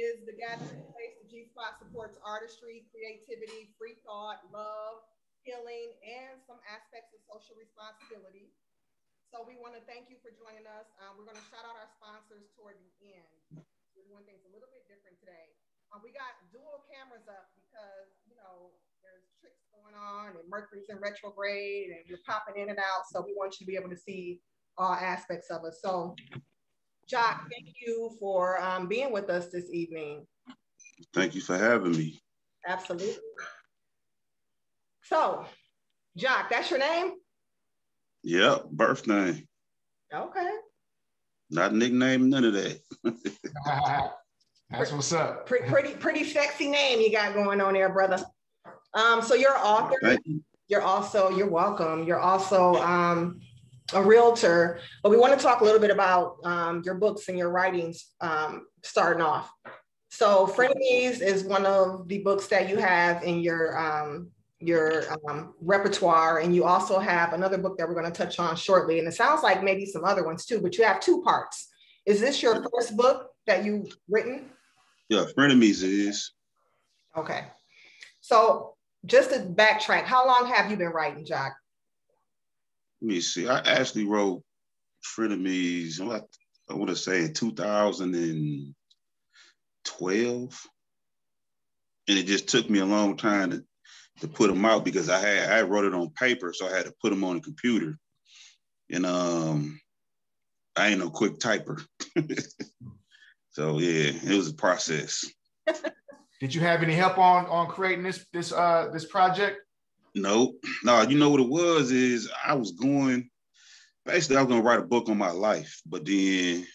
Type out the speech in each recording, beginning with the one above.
is the gathering place. The G Spot supports artistry, creativity, free thought, love, healing, and some aspects of social responsibility. So we want to thank you for joining us. We're going to shout out our sponsors toward the end. We're doing things a little bit different today. We got dual cameras up because, there's tricks going on and Mercury's in retrograde and you're popping in and out. So we want you to be able to see all aspects of us. So Jock, thank you for being with us this evening. Thank you for having me. Absolutely. So, Jock, that's your name? Yep, birth name. Okay. Not nickname, none of that. That's what's up. Pretty sexy name you got going on there, brother. So you're an author. Thank you. You're welcome. You're also a realtor, but we want to talk a little bit about your books and your writings starting off. So Frenemies is one of the books that you have in your repertoire, and you also have another book that we're going to touch on shortly, and it sounds like maybe some other ones too, but you have two parts. Is this your first book that you've written? Yeah, Frenemies is. Okay. So just to backtrack, how long have you been writing, Jock? Let me see. I actually wrote Frenemies, I want to say in 2012. And it just took me a long time to put them out because I wrote it on paper, so I had to put them on the computer. And I ain't no quick typer. So yeah, it was a process. Did you have any help on creating this project? No, you know what it was is I was going to write a book on my life, but then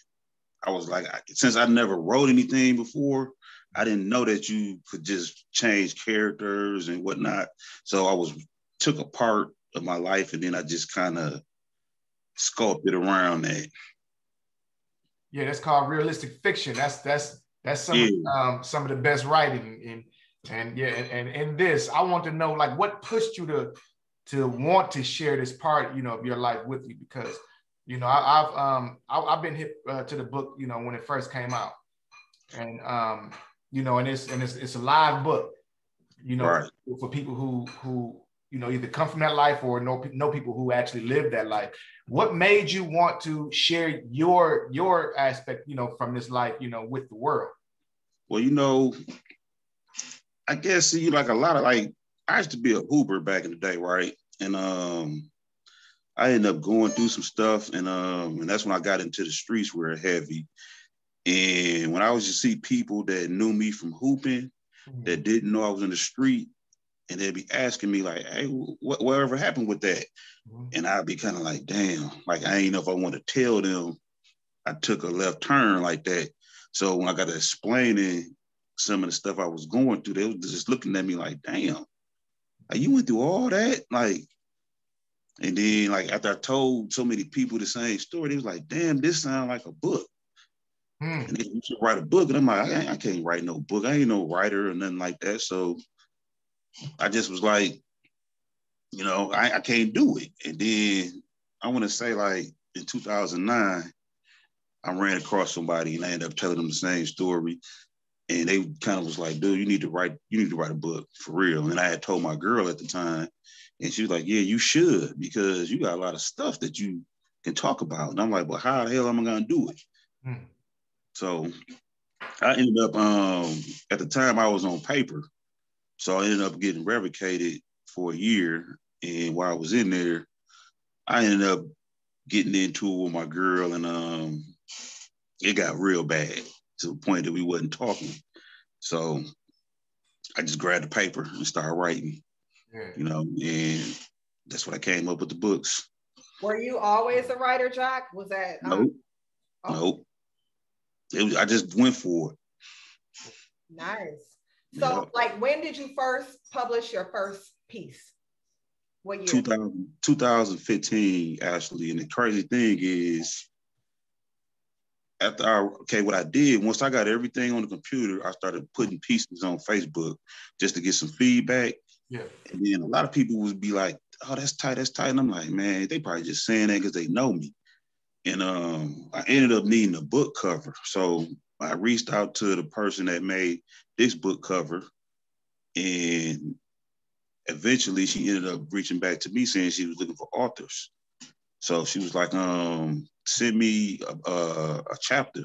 I was like, since I never wrote anything before, I didn't know that you could just change characters and whatnot. So I took a part of my life and then I just kind of sculpted around that. Yeah, that's called realistic fiction. That's some of the best writing. And in this, I want to know, like, what pushed you to want to share this part, of your life with you? Because, I've been hip to the book, when it first came out, and and it's a live book, right, for people who either come from that life or know people who actually live that life. What made you want to share your aspect, from this life, with the world? Well, I guess like a lot of I used to be a Uber back in the day, right? And I ended up going through some stuff, and that's when I got into the streets real heavy. And when I was to see people that knew me from hooping, that didn't know I was in the street, and they'd be asking me like, "Hey, whatever happened with that?" And I'd be kind of like, "Damn!" Like I ain't know if I want to tell them I took a left turn like that. So when I got to explaining some of the stuff I was going through, they was just looking at me like, "Damn, like you went through all that?" Like, and then like after I told so many people the same story, they was like, "Damn, this sounds like a book." And then you should write a book, and I'm like, I can't write no book. I ain't no writer or nothing like that. So I just was like, I can't do it. And then I want to say like in 2009, I ran across somebody and I ended up telling them the same story. And they kind of was like, dude, you need to write a book for real. And I had told my girl at the time, and she was like, yeah, you should, because you got a lot of stuff that you can talk about. And I'm like, well, how the hell am I going to do it? So I ended up, at the time I was on paper. So I ended up getting revocated for a year. And while I was in there, I ended up getting into it with my girl, and it got real bad to the point that we wasn't talking. So I just grabbed the paper and started writing, and that's when I came up with the books. Were you always a writer, Jock? Was that? Nope. Nope. I just went for it. Nice. So, when did you first publish your first piece? What year? 2015, actually. And the crazy thing is, what I did, once I got everything on the computer, I started putting pieces on Facebook just to get some feedback. Yeah. And then a lot of people would be like, oh, that's tight. And I'm like, man, they probably just saying that because they know me. And I ended up needing a book cover. So I reached out to the person that made this book cover, and eventually she ended up reaching back to me saying she was looking for authors. So she was like, send me a chapter.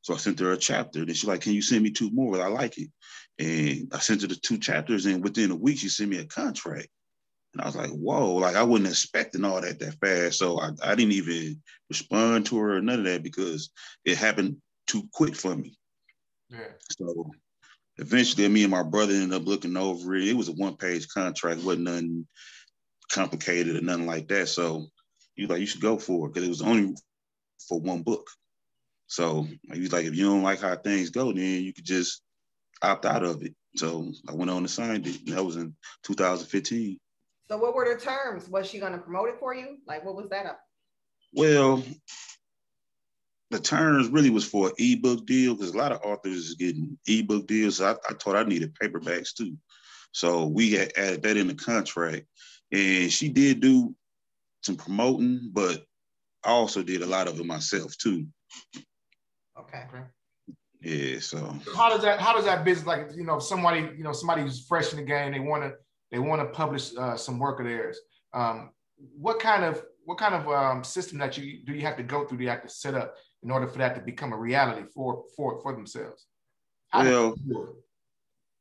So I sent her a chapter. Then she's like, can you send me 2 more? I like it. And I sent her the 2 chapters, and within a week, she sent me a contract. And I was like, whoa, like I wasn't expecting all that fast. So I didn't even respond to her or none of that because it happened too quick for me. Yeah. So eventually me and my brother ended up looking over it. It was a 1-page contract, wasn't nothing complicated or nothing like that. So he was like, you should go for it because it was only for 1 book. So he was like, if you don't like how things go, then you could just opt out of it. So I went on and signed it. And that was in 2015. So what were the terms? Was she going to promote it for you? Like, what was that up? Well, the terms really was for an ebook deal because a lot of authors is getting ebook deals. So I thought I needed paperbacks too. So we had added that in the contract. And she did do some promoting, but I also did a lot of it myself too. Okay. Yeah. So how does that business, like, you know, somebody who's fresh in the game, they want to publish some work of theirs. What kind of system do you have to go through? Do you have to set up in order for that to become a reality for themselves? Well,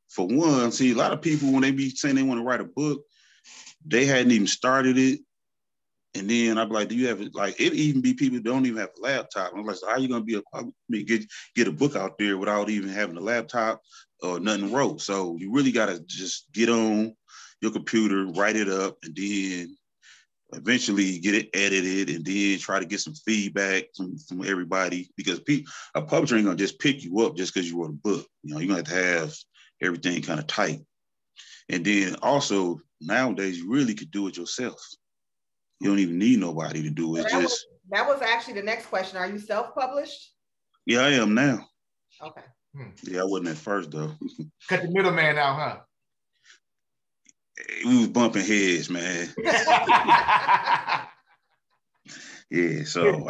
for one, see, a lot of people, when they be saying they want to write a book, they hadn't even started it. And then I'd be like, do you have it? Like, it even be people that don't even have a laptop. I'm like, so how are you going to get a book out there without even having a laptop or nothing wrote? So you really got to just get on your computer, write it up, and then eventually get it edited, and then try to get some feedback from everybody, because a publisher ain't going to just pick you up just because you wrote a book. You know, you're going to have everything kind of tight. And then also, nowadays, you really could do it yourself. You don't even need nobody to do it. So that was actually the next question. Are you self-published? Yeah, I am now. Okay. Yeah, I wasn't at first though. Cut the middleman out, huh? We was bumping heads, man. Yeah, so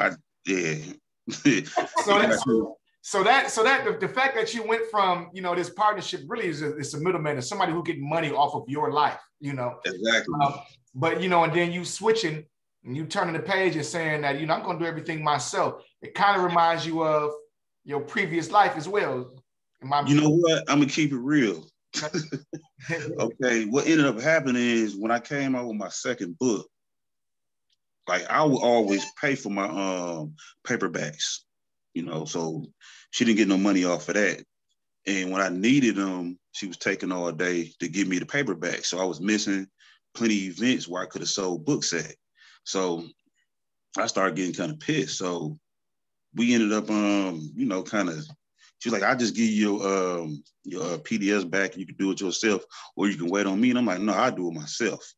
So the fact that you went from, you know, this partnership really is a middleman, is somebody who get money off of your life, you know. Exactly. But, you know, and then you switching and you turning the page and saying that, you know, I'm going to do everything myself. It kind of reminds you of your previous life as well. You know what? I'm going to keep it real. Okay, what ended up happening is when I came out with my second book, like I would always pay for my paperbacks, you know, so she didn't get no money off of that. And when I needed them, she was taking all day to give me the paperback. So I was missing plenty of events where I could have sold books at. So I started getting kind of pissed. So we ended up, you know, kind of, she was like, I'll just give you your PDFs back and you can do it yourself, or you can wait on me. And I'm like, no, I'll do it myself.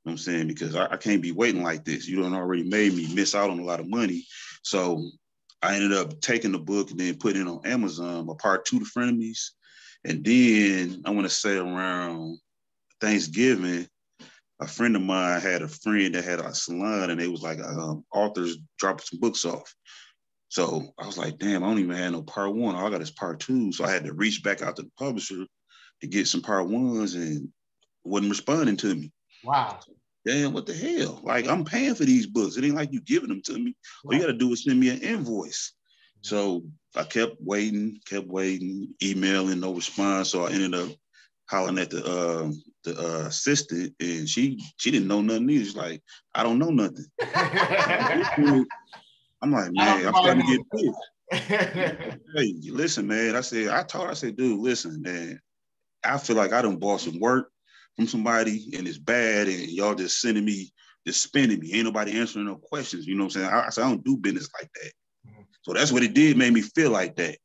You know what I'm saying? Because I can't be waiting like this. You done already made me miss out on a lot of money. So I ended up taking the book and then putting it on Amazon, a part 2 to Frenemies. And then I want to say around Thanksgiving, a friend of mine had a friend that had a salon, and they was like, authors dropping some books off. So I was like, damn, I don't even have no part 1. All I got is part 2. So I had to reach back out to the publisher to get some part 1s, and wasn't responding to me. Wow. Damn, what the hell? Like, I'm paying for these books. It ain't like you giving them to me. All you got to do is send me an invoice. So I kept waiting, emailing, no response. So I ended up hollering at the assistant, and she didn't know nothing either. She's like, I don't know nothing. I'm like, man, I'm starting to get pissed. Hey, listen, man. I said, dude, listen, man. I feel like I done bought some work from somebody and it's bad, and y'all just sending me, just spending me. Ain't nobody answering no questions. You know what I'm saying? I said, I don't do business like that. So that's what it did, made me feel like that.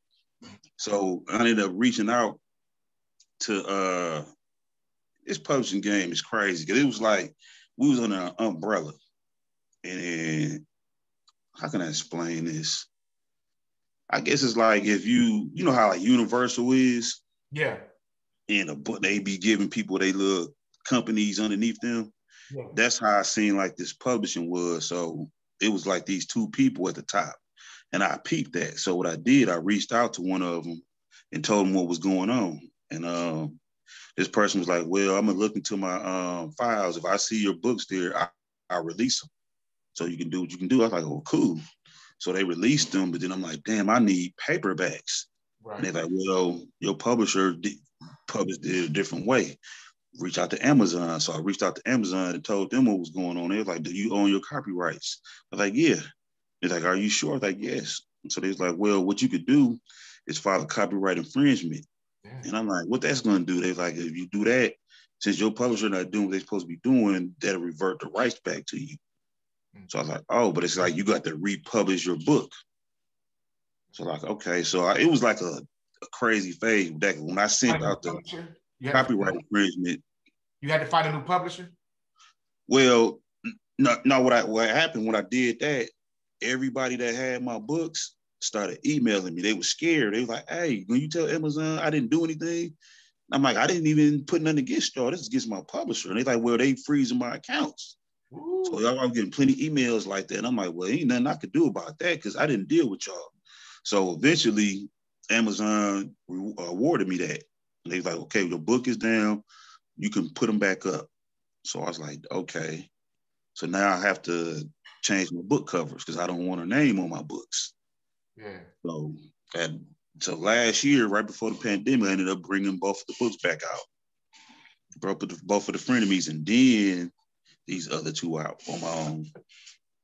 So I ended up reaching out to this publishing game is crazy, because it was like we was on an umbrella. And how can I explain this? I guess it's like if you know how like Universal is? Yeah. And they be giving people they little companies underneath them. Yeah. That's how I seen like this publishing was. So it was like these 2 people at the top. And I peeped that. So what I did, I reached out to one of them and told him what was going on. And this person was like, well, I'm gonna look into my files. If I see your books there, I'll release them. So you can do what you can do. I was like, oh, cool. So they released them, but then I'm like, damn, I need paperbacks. Right. And they're like, well, your publisher published it a different way. Reach out to Amazon. So I reached out to Amazon and told them what was going on. They was like, do you own your copyrights? I was like, yeah. They're like, are you sure? I was like, yes. So they was like, well, what you could do is file a copyright infringement. Yeah. And I'm like, what that's going to do? They're like, if you do that, since your publisher not doing what they're supposed to be doing, that'll revert the rights back to you. So I was like, oh, but it's like you got to republish your book. So like, okay. So it was like a crazy phase that when I sent out the copyright infringement. You had to find a new publisher? Well, no, what happened when I did that, everybody that had my books started emailing me. They were scared. They were like, hey, when you tell Amazon I didn't do anything, I'm like, I didn't even put nothing against y'all. This is against my publisher. And they're like, well, they freezing my accounts. Ooh. So y'all are getting plenty of emails like that. And I'm like, well, ain't nothing I could do about that because I didn't deal with y'all. So eventually, Amazon awarded me that. And they was like, okay, your book is down. You can put them back up. So I was like, okay. So now I have to change my book covers because I don't want her name on my books. Yeah. So last year, right before the pandemic, I ended up bringing both of the books back out. Broke both of the frenemies and then these other two out on my own.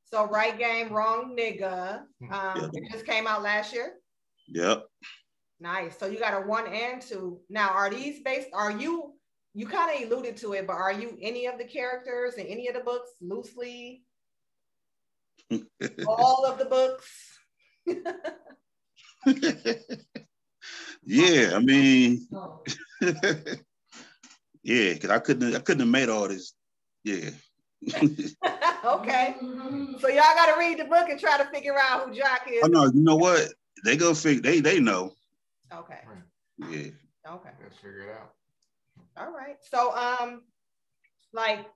So Right Game, Wrong Nigga. It just came out last year? Yep. Nice. So you got a 1 and 2. Now, are these based, you kind of alluded to it, but are you any of the characters in any of the books loosely? All of the books? Yeah, I mean, yeah, because I couldn't have made all this. Yeah. Okay. So y'all got to read the book and try to figure out who Jock is. Oh no, you know what? They go figure. They know. Okay. Yeah. Okay. Let's figure it out. All right. So like,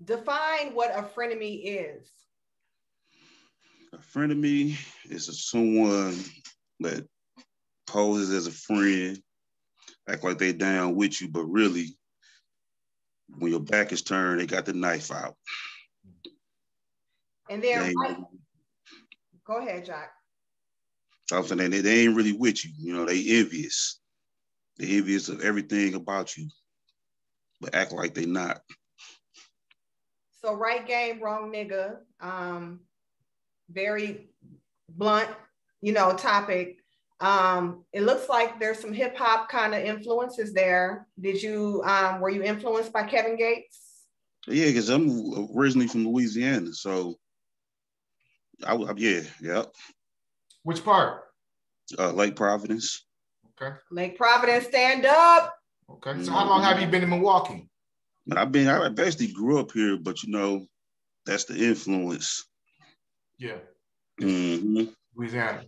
define what a frenemy is. A frenemy is someone that poses as a friend, act like they down with you, but really, when your back is turned, they got the knife out. And then, go ahead, Jock. I'm saying they ain't really with you. You know, they envious. They envious of everything about you, but act like they not. So Right Game, Wrong Nigga. Very blunt, topic. It looks like there's some hip hop kind of influences there. Did you, were you influenced by Kevin Gates? Yeah, because I'm originally from Louisiana, so yeah. Which part? Lake Providence. Okay. Lake Providence, stand up. Okay. So how long have you been in Milwaukee? I basically grew up here, but that's the influence. Yeah. Mm-hmm. Louisiana.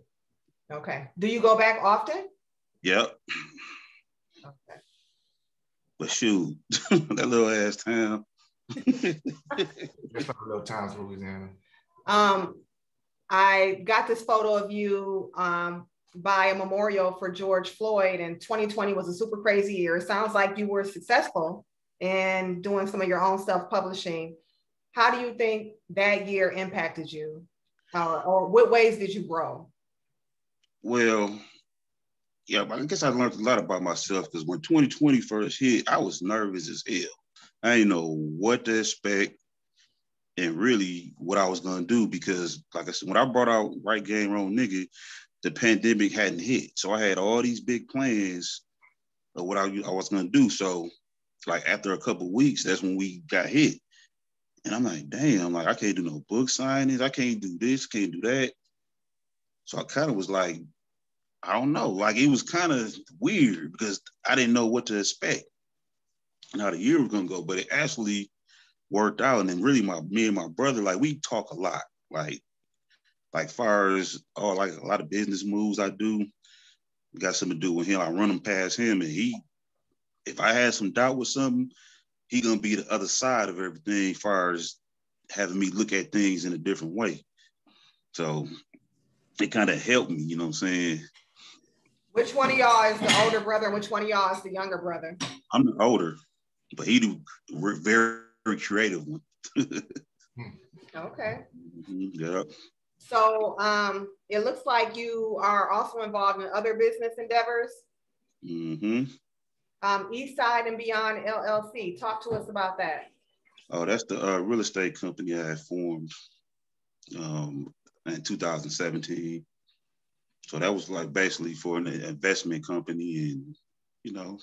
Okay. Do you go back often? Yep. Okay. But shoot, that little ass town. It's not a little town, Louisiana. I got this photo of you by a memorial for George Floyd, and 2020 was a super crazy year. It sounds like you were successful in doing some of your own stuff, publishing. How do you think that year impacted you? Or what ways did you grow? Well, yeah, I guess I learned a lot about myself because when 2020 first hit, I was nervous as hell. I didn't know what to expect and really what I was going to do because, like I said, when I brought out Right Game, Wrong Nigga, the pandemic hadn't hit. So I had all these big plans of what I was going to do. So, like, after a couple of weeks, that's when we got hit. And I'm like, damn, like, I can't do no book signings. I can't do this, can't do that. So I kind of was like, I don't know. Like, it was kind of weird because I didn't know what to expect and how the year was going to go. But it actually worked out. And then really me and my brother, like, we talk a lot. Like far as like a lot of business moves I do, got something to do with him. I run them past him, and if I had some doubt with something, he gonna be the other side of everything as far as having me look at things in a different way. So it kind of helped me, you know what I'm saying? Which one of y'all is the older brother? Which one of y'all is the younger brother? I'm the older, but he do very, very creative one. Okay. Yeah. So it looks like you are also involved in other business endeavors. Mm-hmm. East Side and Beyond LLC. Talk to us about that. Oh, that's the real estate company I had formed in 2017. So that was like basically for an investment company and, you know,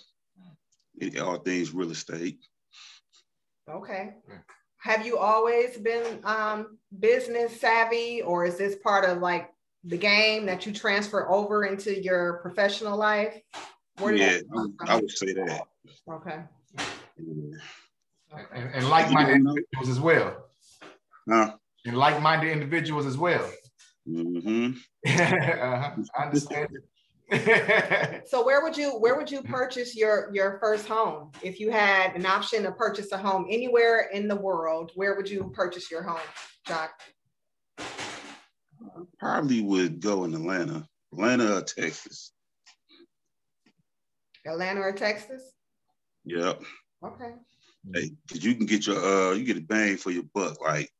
all things real estate. Okay. Have you always been business savvy, or is this part of like the game that you transfer over into your professional life? Yeah, I would say that. Okay. Yeah. And like-minded individuals as well. Huh? And like-minded individuals as well. Mm-hmm. I understand. So where would you purchase your first home? If you had an option to purchase a home anywhere in the world, where would you purchase your home, Jock? Probably would go in Atlanta or Texas. Atlanta or Texas? Yep. Okay. Hey, cause you can get you get a bang for your buck. Like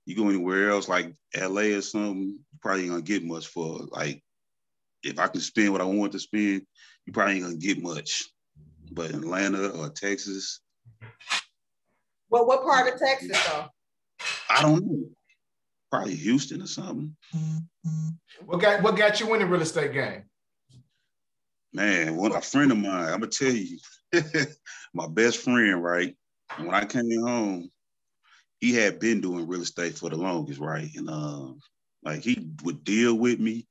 you go anywhere else, like LA or something, you probably ain't gonna get much for. Like if I can spend what I want to spend, you probably ain't gonna get much. But in Atlanta or Texas. Well, what part of Texas though? I don't know. Probably Houston or something. What got you in the real estate game? Man, a friend of mine, I'm gonna tell you, my best friend, right? When I came home, he had been doing real estate for the longest, right? And like he would deal with me,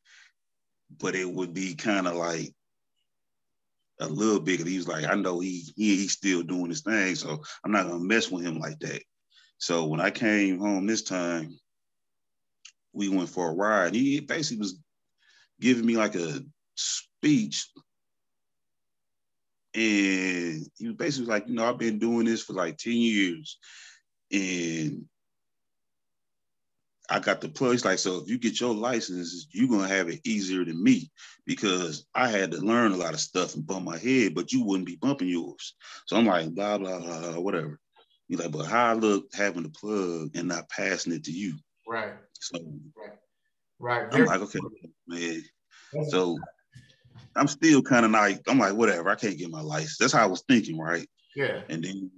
but it would be kind of like a little bit. He was like, I know he's still doing his thing, so I'm not gonna mess with him like that. So when I came home this time, we went for a ride. He basically was giving me like a speech. And he was basically like, you know, I've been doing this for like 10 years. And I got the plug. He's like, so if you get your license, you're going to have it easier than me because I had to learn a lot of stuff and bump my head, but you wouldn't be bumping yours. So I'm like, blah, blah, blah, blah, whatever. He's like, but how I look having the plug and not passing it to you. Right. So right. I'm like, okay, man. So I'm still kind of like, I'm like, whatever, I can't get my license. That's how I was thinking, right? Yeah. And then,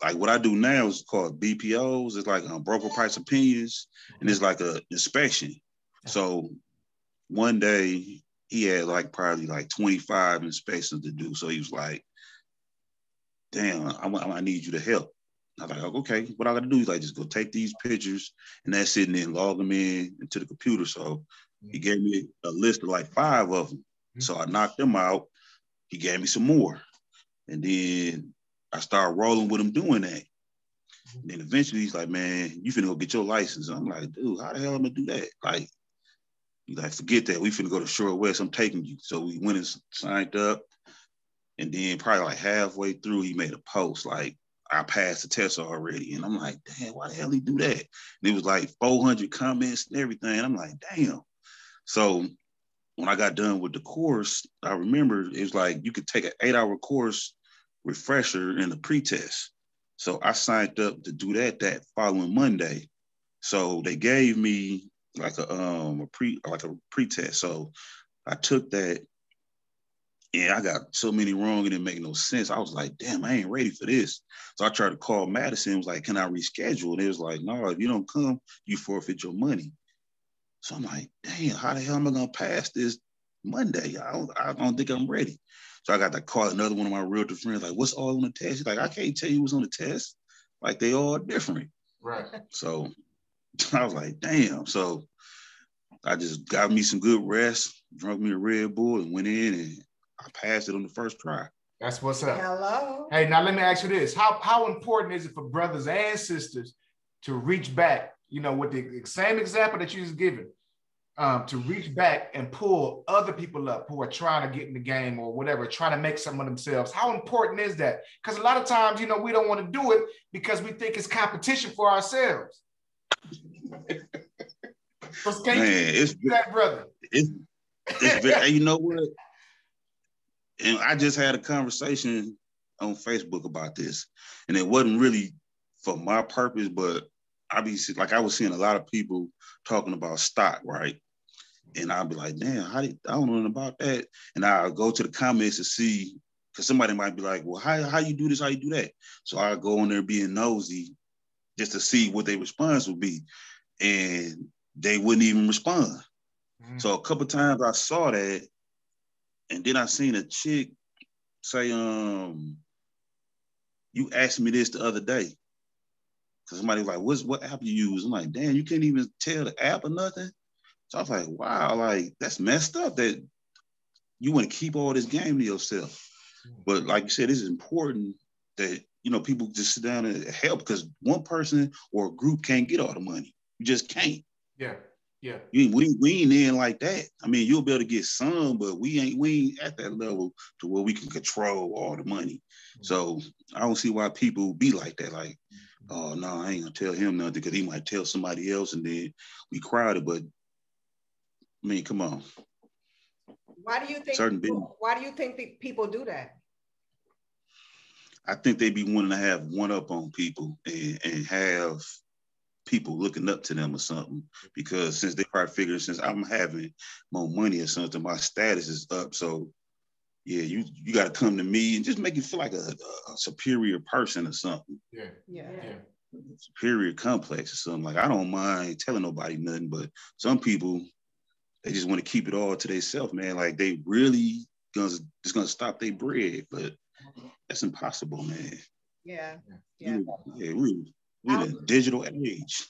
like, what I do now is called BPOs. It's like broker price opinions, and it's like a inspection. So one day he had like probably like 25 inspections to do. So he was like, damn, I need you to help. I was like, okay, what I got to do is like just go take these pictures and that's it, and then log them in into the computer. So he gave me a list of like 5 of them. So I knocked them out. He gave me some more. And then I started rolling with him doing that. And then eventually he's like, man, you finna go get your license. And I'm like, dude, how the hell am I gonna do that? Like, he's like, forget that. We finna go to Shore West. I'm taking you. So we went and signed up. And then probably like halfway through, he made a post like, I passed the test already. And I'm like, damn, why the hell he do that? And it was like 400 comments and everything. And I'm like, damn. So when I got done with the course, I remember it was like you could take an 8-hour course refresher in the pre-test. So I signed up to do that following Monday. So they gave me like a pre-test. So I took that and I got so many wrong and it didn't make no sense. I was like, damn, I ain't ready for this. So I tried to call Madison, was like, can I reschedule? And it was like, no, if you don't come, you forfeit your money. So I'm like, damn, how the hell am I gonna pass this Monday? I don't think I'm ready. So I got to call another one of my realtor friends, like, what's all on the test? He's like, I can't tell you what's on the test. Like, they all different. Right. So I was like, damn. So I just got me some good rest, drunk me a Red Bull, and went in and I passed it on the first try. That's what's up. Hello. Hey, now let me ask you this. How important is it for brothers and sisters to reach back, you know, with the same example that you just given, to reach back and pull other people up who are trying to get in the game or whatever, trying to make something of themselves? How important is that? Because a lot of times, you know, we don't want to do it because we think it's competition for ourselves. Man, it's that brother. It's very, you know what? And I just had a conversation on Facebook about this, and it wasn't really for my purpose, but I was seeing a lot of people talking about stock, right? And I'd be like, damn, I don't know nothing about that. And I'll go to the comments to see, because somebody might be like, well, how you do this, how you do that? So I go on there being nosy just to see what their response would be. And they wouldn't even respond. So a couple times I saw that, and then I seen a chick say, you asked me this the other day. Cause somebody was like, what app you use? I'm like, damn, you can't even tell the app or nothing. So I was like, wow, like that's messed up that you want to keep all this game to yourself. But like you said, it's important that, people just sit down and help, because one person or a group can't get all the money. You just can't. Yeah. Yeah. We ain't in like that. I mean, you'll be able to get some, but we ain't at that level to where we can control all the money. So I don't see why people be like that. Like, oh no, I ain't gonna tell him nothing because he might tell somebody else, and then we crowded. But I mean, come on. Why do you think people do that? I think they be wanting to have one up on people and have people looking up to them or something, because since they probably figure since I'm having more money or something, my status is up. So yeah, you got to come to me and just make you feel like a superior person or something. Yeah. Superior complex or something. Like, I don't mind telling nobody nothing, but some people, they just want to keep it all to themselves, man. Like, they really just gonna stop their bread, but that's impossible, man. Yeah. We're in a digital age.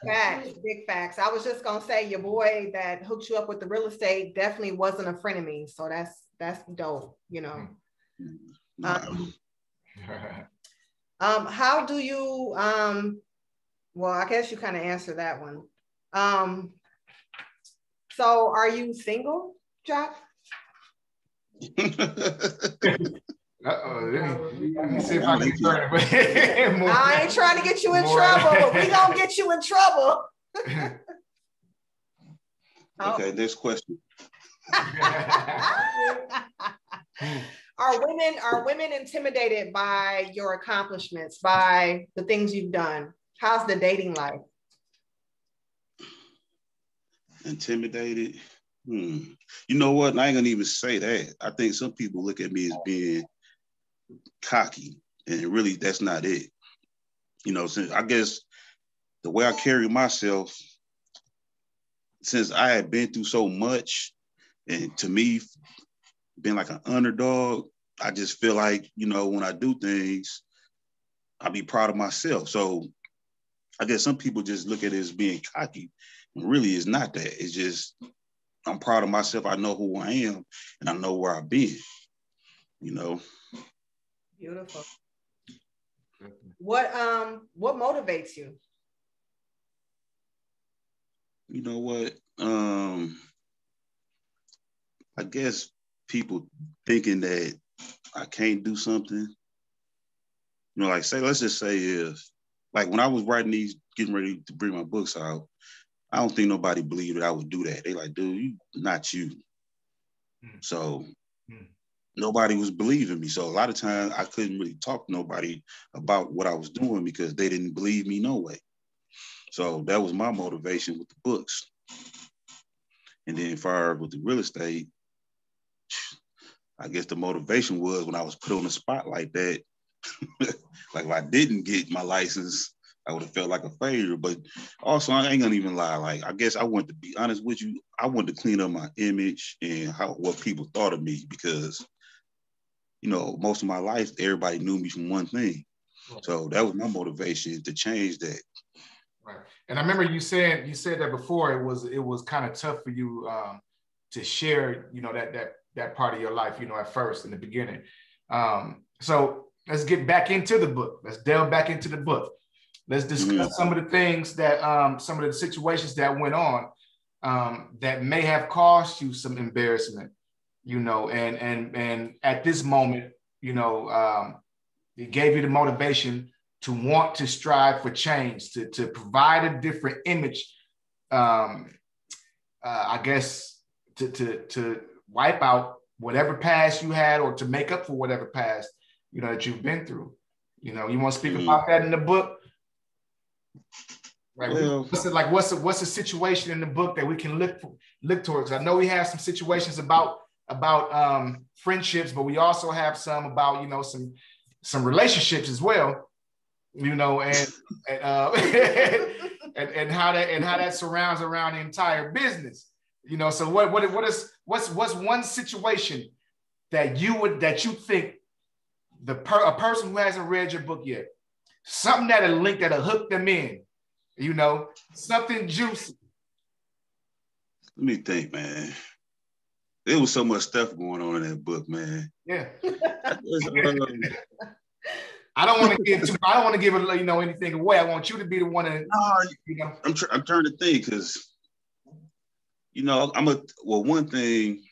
Facts, big facts. I was just gonna say, your boy that hooked you up with the real estate definitely wasn't a friend of me, so that's dope, How do you well, I guess you kind of answered that one. So are you single, Jock? Let me see if I can turn it. I ain't trying to get you in trouble, but we gonna get you in trouble. Okay, next question. Are women intimidated by your accomplishments, by the things you've done? How's the dating life? Intimidated? You know what? I ain't gonna even say that. I think some people look at me as being cocky, and really that's not it. Since I guess the way I carry myself, since I had been through so much, and to me, being like an underdog, I just feel like, when I do things, I be proud of myself. So I guess some people just look at it as being cocky. Really, it's not that. It's just, I'm proud of myself. I know who I am, and I know where I've been, Beautiful. What motivates you? You know what? I guess people thinking that I can't do something. Like, let's just say if, like, when I was writing getting ready to bring my books out, I don't think nobody believed that I would do that. They like, dude, not you. So nobody was believing me. So a lot of times I couldn't really talk to nobody about what I was doing because they didn't believe me no way. So that was my motivation with the books. And then far with the real estate, I guess the motivation was when I was put on the spot like that. Like, if I didn't get my license, I would have felt like a failure. But also, I ain't gonna even lie. Like, I guess I want to be honest with you. I wanted to clean up my image and what people thought of me, because, most of my life, everybody knew me from one thing. So that was my motivation to change that. Right. And I remember you said that before. It was kind of tough for you to share, that part of your life, at first in the beginning. So let's get back into the book. Let's delve back into the book. Let's discuss some of the things that, some of the situations that went on that may have caused you some embarrassment, and at this moment, it gave you the motivation to want to strive for change, to provide a different image I guess to wipe out whatever past you had, or to make up for whatever past, that you've been through. You want to speak about that in the book? Right. Well, what's the situation in the book that we can look towards? I know we have some situations about friendships, but we also have some about some relationships as well. And and how that surrounds around the entire business. So what's one situation that you think a person who hasn't read your book yet, something that'll hook them in, something juicy. Let me think, man. There was so much stuff going on in that book, man. Yeah. I don't want to give anything away. I want you to be the one that. I'm trying to think, because one thing,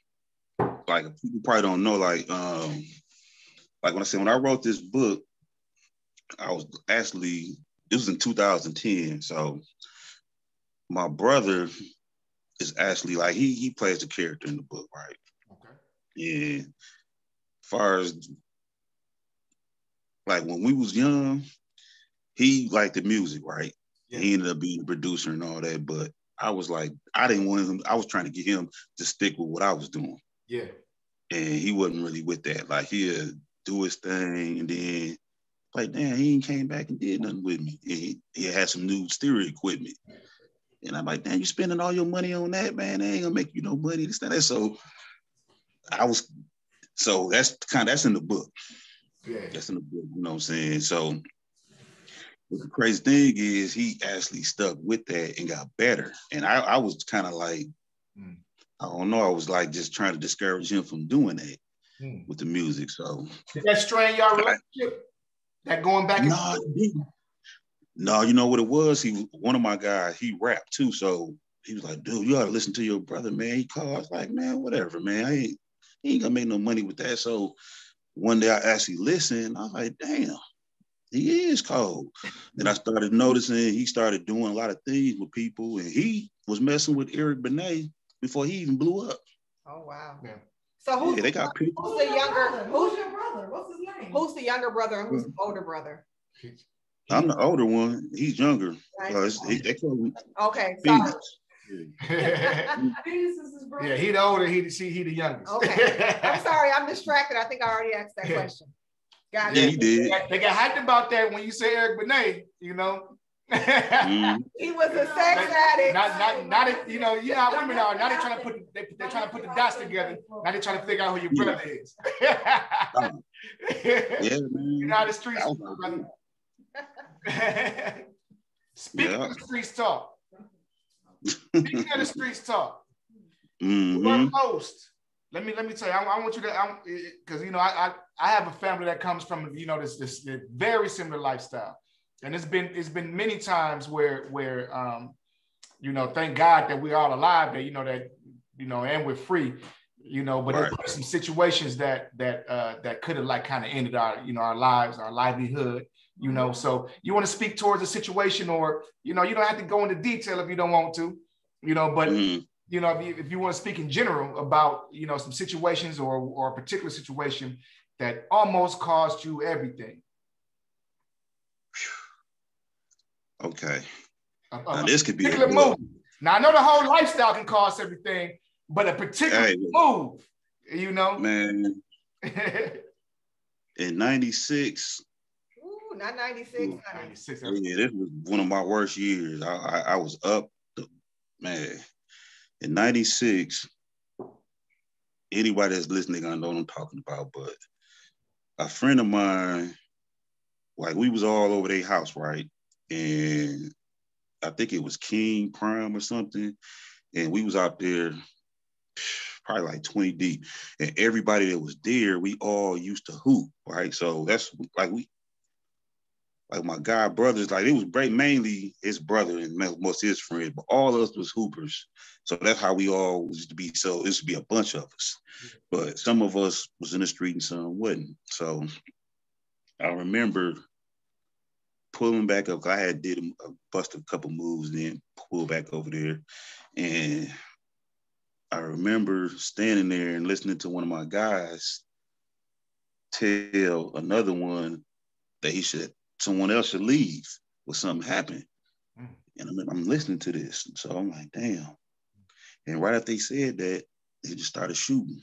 like, people probably don't know, like when I wrote this book, it was in 2010. So my brother is actually, like, he plays the character in the book, right? Okay. Yeah. As far as, like, when we was young, he liked the music, right? Yeah. He ended up being a producer and all that, but I was like, I didn't want him. I was trying to get him to stick with what I was doing. Yeah. And he wasn't really with that. Like, he'd do his thing, and then, like, damn, he ain't came back and did nothing with me. And he had some new stereo equipment. And I'm like, damn, you spending all your money on that, man? They ain't gonna make you no money. This, that. So that's in the book. Yeah. That's in the book, you know what I'm saying? So the crazy thing is, he actually stuck with that and got better. And I was kind of like, I don't know, I was like just trying to discourage him from doing that with the music. So did that strain your relationship? That going back and forth? No, you know what it was? He was one of my guys, he rapped too. So he was like, dude, you ought to listen to your brother, man. He called. I was like, man, whatever, man. He ain't gonna make no money with that. So one day I actually listened. I was like, damn, he is cold. Then I started noticing he started doing a lot of things with people, and he was messing with Eric Benet before he even blew up. Oh, wow. Yeah. So who's the younger? Who's your brother? What's his name? Who's the younger brother and who's the older brother? I'm the older one. He's younger. They call me okay. Phenix. Phenix is his brother. Yeah, he the older. He the youngest. Okay. I'm sorry. I'm distracted. I think I already asked that question. Got it. Yeah, he did. They got hyped about that when you say Eric Benet. He was a sex addict. Not how women are. Now they're trying to put the dots together. Now they're trying to figure out who your brother is. Yeah, man. You know how the streets. Speaking of the streets talk. Your post. Let me tell you. I want you to, because I have a family that comes from this very similar lifestyle, and it's been many times where thank God that we're all alive, that and we're free, but right. There's some situations that could have like kind of ended our lives, our livelihood. So you want to speak towards a situation, or you don't have to go into detail if you don't want to, but if you want to speak in general about some situations or a particular situation that almost cost you everything. Okay. Now this could be a move. Now I know the whole lifestyle can cost everything, but a particular move, man. In 96. Not 96. 96. Yeah, this was one of my worst years. I was up, man. In 96, anybody that's listening, I know what I'm talking about, but a friend of mine, like, we was all over their house, right? And I think it was King Prime or something. And we was out there probably like 20 deep. And everybody that was there, we all used to hoop, right? So that's like my guy brothers, like, it was mainly his brother and most of his friends, but all of us was hoopers. So that's how we all used to be. So it used to be a bunch of us, but some of us was in the street and some wasn't. So I remember pulling back up. I had busted a couple moves, then pulled back over there, and I remember standing there and listening to one of my guys tell another one that someone else should leave when something happened. And I'm listening to this. So I'm like, damn. And right after they said that, they just started shooting.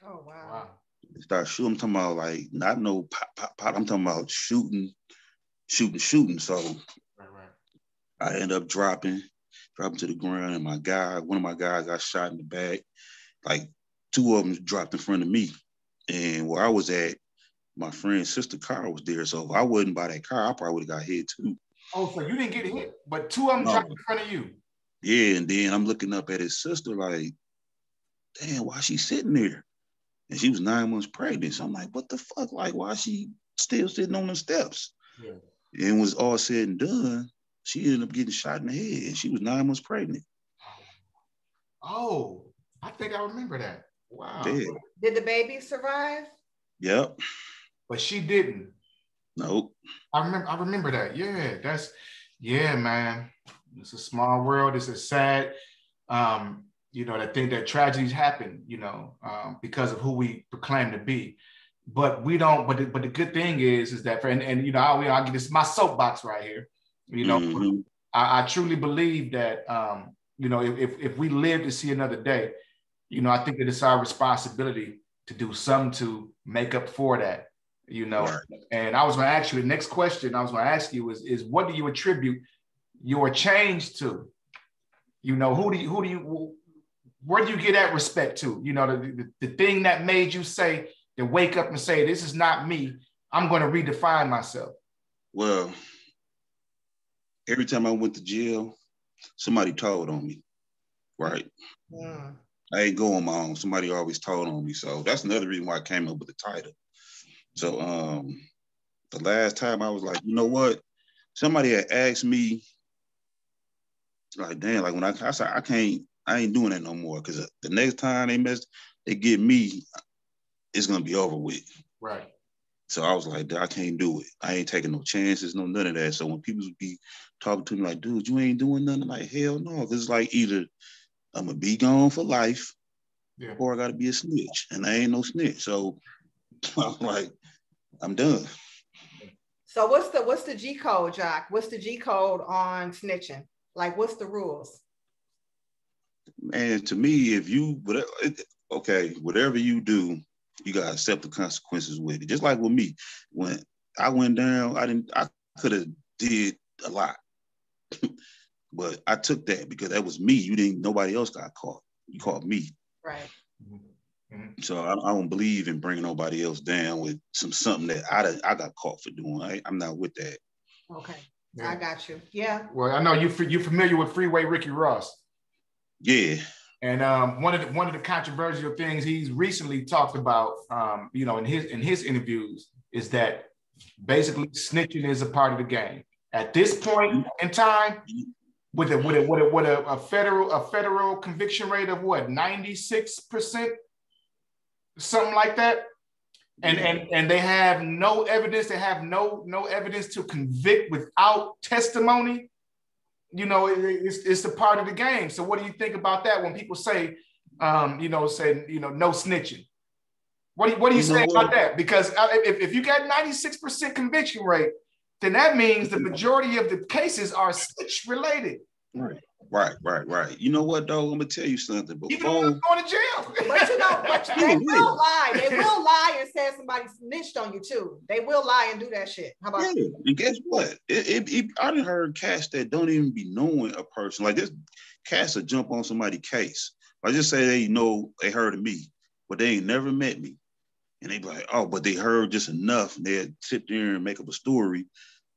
Oh, wow. They started shooting. I'm talking about like, not no pop, pop, pop. I'm talking about shooting. So I ended up dropping to the ground, and one of my guys got shot in the back. Like 2 of them dropped in front of me. And where I was at, my friend's sister car was there. So if I wasn't by that car, I probably would have got hit too. Oh, so you didn't get hit, but 2 of them dropped in front of you. Yeah, and then I'm looking up at his sister like, damn, why she sitting there? And she was 9 months pregnant. So I'm like, what the fuck? Like, why is she still sitting on the steps? Yeah. And was all said and done, she ended up getting shot in the head, and she was 9 months pregnant. Oh, I think I remember that. Wow. Yeah. Did the baby survive? Yep. But she didn't. Nope. I remember that. Yeah, man. It's a small world. It's a sad, I think that tragedies happen, because of who we proclaim to be. But we don't, but the good thing is that, I'll get this, my soapbox right here. Mm-hmm. I truly believe that, if we live to see another day, I think that it's our responsibility to do something to make up for that, Right. And I was going to ask you, the next question I was going to ask you is what do you attribute your change to? Where do you get that respect to? The thing that made you say, to wake up and say, this is not me, I'm going to redefine myself. Well, every time I went to jail, somebody told on me, right? Yeah. I ain't go on my own. Somebody always told on me. So that's another reason why I came up with the title. So the last time I was like, you know what? Somebody had asked me, like, damn, like when I said, I ain't doing that no more. Because the next time they get me, it's going to be over with. Right. So I was like, I can't do it. I ain't taking no chances, no none of that. So when people be talking to me like, dude, you ain't doing nothing, I'm like, hell no. Because it's like either I'm going to be gone for life, or I got to be a snitch. And I ain't no snitch. So I'm like, I'm done. So what's the G code, Jock? What's the G code on snitching? Like, what's the rules? Man, to me, whatever you do, you gotta accept the consequences with it. Just like with me, when I went down, I could have did a lot, but I took that because that was me. Nobody else got caught. You caught me. Right. Mm-hmm. So I don't believe in bringing nobody else down with something that I got caught for doing. I'm not with that. Okay, yeah. I got you. Yeah. Well, I know you familiar with Freeway Ricky Ross. Yeah. And one of the controversial things he's recently talked about, in his interviews, is that basically snitching is a part of the game. At this point in time, with a federal conviction rate of what, 96%, something like that, and they have no evidence. They have no evidence to convict without testimony. It's a part of the game. So what do you think about that when people say, no snitching? What do you say about that? Because if you got 96% conviction rate, then that means the majority of the cases are snitch related. Right. You know what, though? I'm gonna tell you something. Even when going to jail. But they will lie. They will lie and say somebody snitched on you too. They will lie and do that shit. How about that? And guess what? I done heard cats that don't even be knowing a person. Like this, cats will jump on somebody's case. I just say they heard of me, but they ain't never met me. And they be like, oh, but they heard just enough. And they'd sit there and make up a story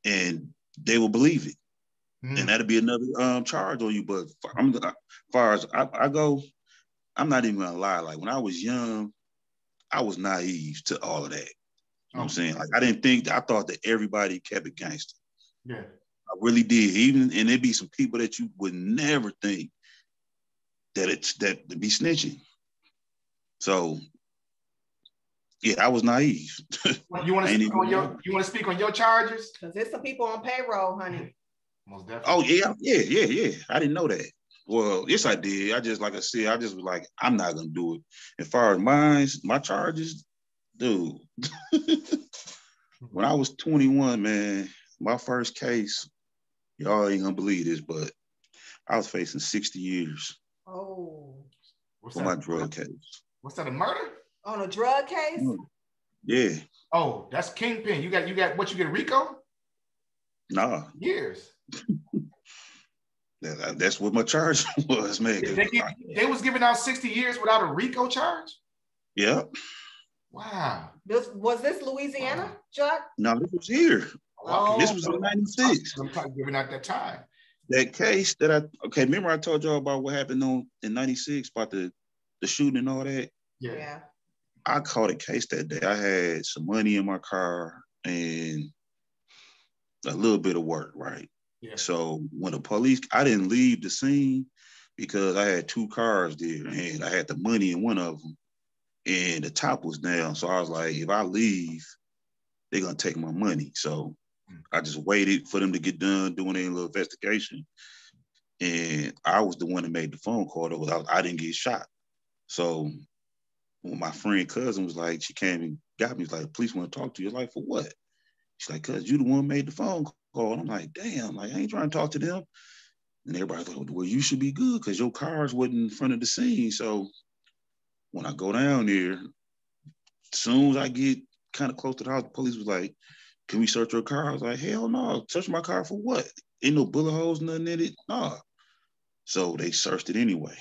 and they will believe it. And that'll be another charge on you. But as far as I go, I'm not even gonna lie. Like when I was young, I was naive to all of that. You know what I'm saying? Like I thought that everybody kept it gangster. Yeah. I really did. And there'd be some people that you would never think that to be snitching. So yeah, I was naive. You want to speak on your charges? Because there's some people on payroll, honey. Most definitely. Oh yeah. I didn't know that. Well, yes, I did. I just, like I said, I just was like, I'm not gonna do it. As far as my charges, dude. When I was 21, man, my first case, y'all ain't gonna believe this, but I was facing 60 years. Oh. For my drug case. What's that, a murder? On a drug case? Yeah. Oh, that's kingpin. You got what, you get a RICO? Nah. Years. That's what my charge was, man. They was giving out 60 years without a RICO charge? Yeah. Wow. Was this Louisiana, Jock? No, this was here. Oh, this was in 96. I'm giving out that time. That case that remember I told y'all about what happened in 96 about the shooting and all that? Yeah. I caught a case that day. I had some money in my car and a little bit of work, right? Yeah. So when the police, I didn't leave the scene because I had 2 cars there and I had the money in one of them and the top was down. So I was like, if I leave, they're going to take my money. So I just waited for them to get done doing their little investigation. And I was the one that made the phone call. I didn't get shot. So when my friend cousin was like, she came and got me, was like, police want to talk to you. Like, for what? She's like, cause you the one made the phone call. And I'm like, damn, like, I ain't trying to talk to them. And everybody's like, well, you should be good because your cars wasn't in front of the scene. So when I go down there, as soon as I get kind of close to the house, the police was like, can we search your car? I was like, hell no, search my car for what? Ain't no bullet holes, nothing in it. Nah. So they searched it anyway.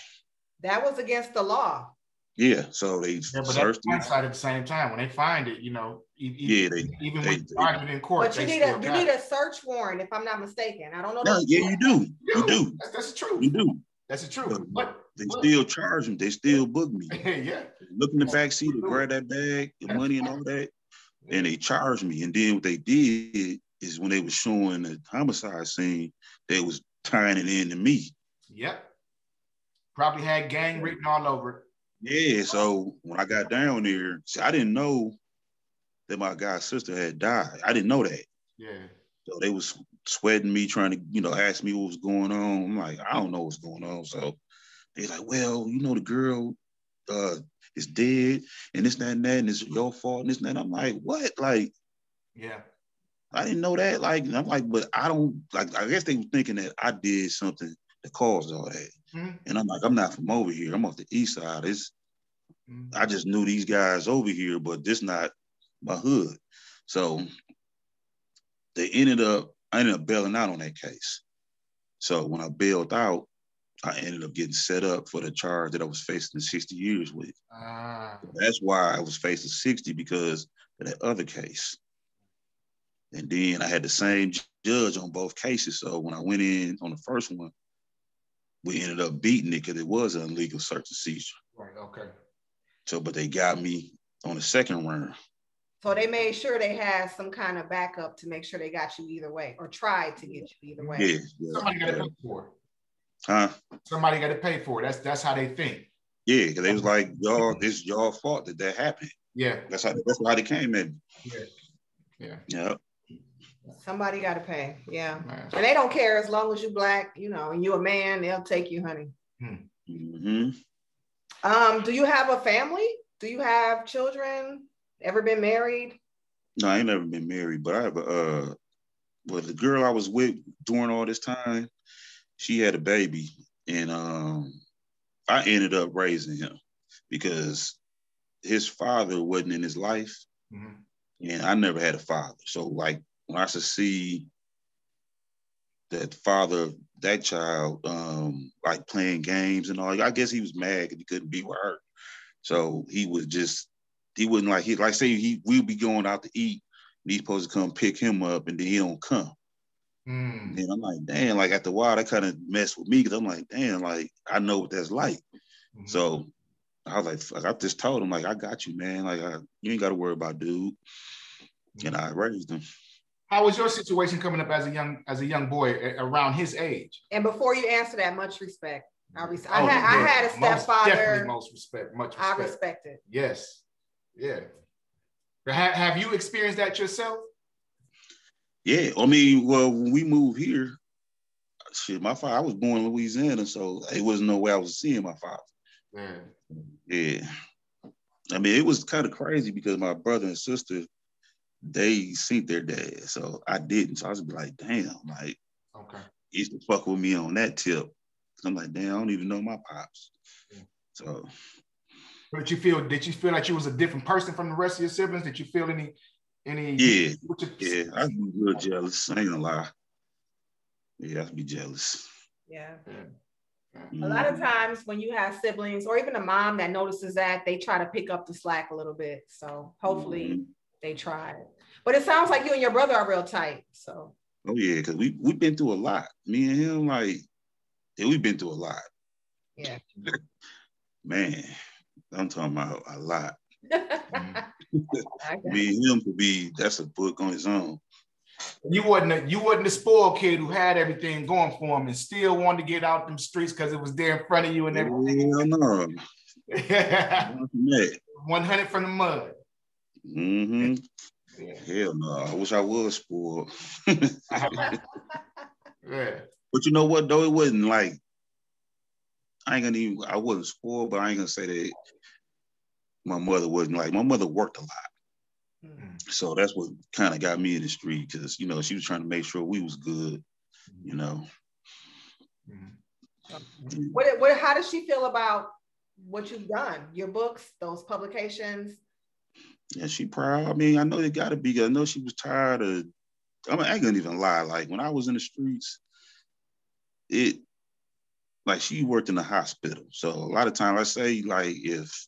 That was against the law. Yeah, so they searched it. Hindsight at the same time, when they find it, even when they find it in court, but you need a search warrant, if I'm not mistaken. I don't know. No, yeah, you do. You do. That's the truth. You do. That's the truth. But they still charge them. They still book me. Yeah. Look in the back seat, grab that bag, the money and all that, and they charged me. And then what they did is when they was showing the homicide scene, they was tying it into me. Yep. Probably had gang written all over it. Yeah, so when I got down there, see, I didn't know that my guy's sister had died. I didn't know that. Yeah. So they was sweating me, trying to, ask me what was going on. I'm like, I don't know what's going on. So they're like, well, the girl is dead and this, that, and that, and it's your fault and this, and that. I'm like, what? Like, yeah. I didn't know that. Like, and I'm like, but I don't, like, I guess they were thinking that I did something that caused all that. Mm-hmm. And I'm like, I'm not from over here. I'm off the east side. I just knew these guys over here, but this not my hood. So I ended up bailing out on that case. So when I bailed out, I ended up getting set up for the charge that I was facing 60 years with. So that's why I was facing 60, because of that other case. And then I had the same judge on both cases. So when I went in on the first one, we ended up beating it because it was an illegal search and seizure. Right, okay. So, but they got me on the second round. So they made sure they had some kind of backup to make sure they got you either way, or tried to get you either way. Yeah. Somebody got to pay for it. Huh? Somebody got to pay for it. That's how they think. Yeah, because they was like, y'all, it's y'all fault that happened. Yeah. That's why they came at me. Yeah. Yeah. Somebody got to pay. Yeah. And they don't care as long as you black, and you a man, they'll take you, honey. Mm-hmm. Do you have a family? Do you have children? Ever been married? No, I ain't never been married, but I have the girl I was with during all this time, she had a baby, and I ended up raising him because his father wasn't in his life, and I never had a father. So like when I should see that father, that child, like playing games and all, I guess he was mad because he couldn't be with her. So he wouldn't like say we'd be going out to eat, and he's supposed to come pick him up, and then he don't come. And then I'm like, damn, like after a while, that kind of messed with me because I'm like, damn, like I know what that's like. So I was like, I just told him, like, I got you, man. Like, you ain't got to worry about dude. And I raised him. How was your situation coming up as a young boy around his age? And before you answer that, much respect. I had a stepfather. Definitely much respect. I respect it. Yes. Yeah. Have you experienced that yourself? Yeah. I mean, well, when we moved here, shit, my father, I was born in Louisiana, so it wasn't no way I was seeing my father. Yeah. I mean, it was kind of crazy because my brother and sister, they seen their dad, so I didn't. So I was like, damn, like, okay, he used to fuck with me on that tip. I'm like, damn, I don't even know my pops. Yeah. So, did you feel like you was a different person from the rest of your siblings? Did you feel any? Yeah, I'd be real jealous. I ain't gonna lie. Yeah, I'd be jealous. Yeah. A lot of times when you have siblings or even a mom that notices that, they try to pick up the slack a little bit. So hopefully they try it. But it sounds like you and your brother are real tight. So. Oh yeah, because we've been through a lot. Me and him, like, yeah, we've been through a lot. Yeah. Man, I'm talking about a lot. Me and him that's a book on its own. You wasn't the spoiled kid who had everything going for him and still wanted to get out them streets because it was there in front of you and everything. No. 100 from the mud. Mm-hmm. Yeah. Hell no. I wish I was spoiled. Yeah. But you know what though? It wasn't like I wasn't spoiled, but I ain't gonna say that my mother wasn't like, my mother worked a lot. So that's what kind of got me in the street because, you know, she was trying to make sure we was good, you know. How does she feel about what you've done? Your books, those publications? Yeah, she proud. I mean, I know it got to be. I know she was tired of, I mean, I ain't gonna even lie. Like when I was in the streets, like she worked in the hospital. So a lot of times I say like if